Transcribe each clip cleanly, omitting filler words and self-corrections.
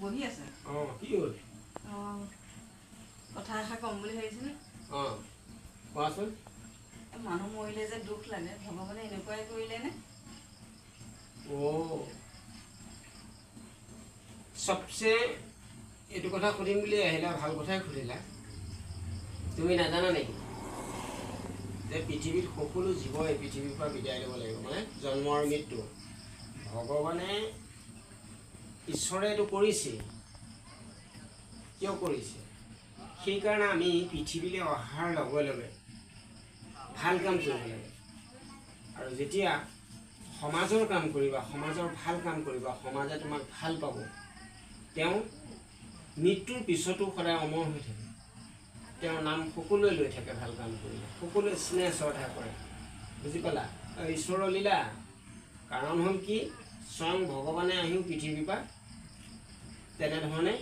বহি আছে কি হ'ল কথা এষাৰ ক'ম বুলি ভাবিছিলে কোৱাচোন মানুহ মৰিলে যে দুখ লাগে ভগৱানে এনেকুৱাই কৰিলে নে সবচে এইটো কথা সুধিম বুলি আহিলা ভাল কথাই সুধিলা তুমি নাজানা নেকি যে পৃথিৱীত সকলো জীৱ এই পৃথিৱীৰ পৰা বিদায় ল'ব লাগিব মানে জন্ম আৰু মৃত্যু ভগৱানে ঈশ্বৰে এইটো কৰিছে কিয় কৰিছে সেইকাৰণে আমি পৃথিৱীলৈ অহাৰ লগে লগে ভাল কাম কৰিব লাগে আৰু যেতিয়া সমাজৰ কাম কৰিবা সমাজৰ ভাল কাম কৰিবা সমাজে তোমাক ভাল পাব তেওঁ মৃত্যুৰ পিছতো সদায় অমৰ হৈ থাকে তেওঁৰ নাম সকলোৱে লৈ থাকে ভাল কাম কৰিলে সকলোৱে স্নেহ শ্ৰদ্ধা কৰে বুজি পালা ঈশ্বৰৰ লীলা কাৰণ হ'ল কি স্বয়ং ভগৱানে আহিও পৃথিৱীৰ পৰা তেনেধৰণে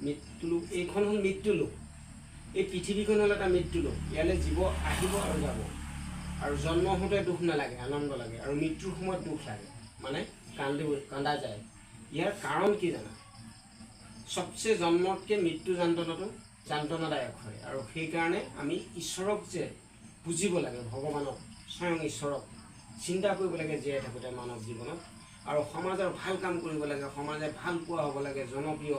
মৃত্যুলোক এইখন হ'ল মৃত্যুলোক এই পৃথিৱীখন হ'ল এটা মৃত্যুলোক ইয়ালৈ জীৱ আহিব আৰু যাব আৰু জন্ম হওঁতে দুখ নালাগে আনন্দ লাগে আৰু মৃত্যুৰ সময়ত দুখ লাগে মানে কান্দা যায় ইয়াৰ কাৰণ কি জানা সবচে জন্মতকৈ মৃত্যু যান্ত্ৰণাদায়ক হয় আৰু সেইকাৰণে আমি ঈশ্বৰক যে বুজিব লাগে ভগৱানক স্বয়ং ঈশ্বৰক চিন্তা কৰিব লাগে জীয়াই থাকোঁতে মানৱ জীৱনত আৰু সমাজৰ ভাল কাম কৰিব লাগে সমাজে ভাল পোৱা হ'ব লাগে জনপ্ৰিয়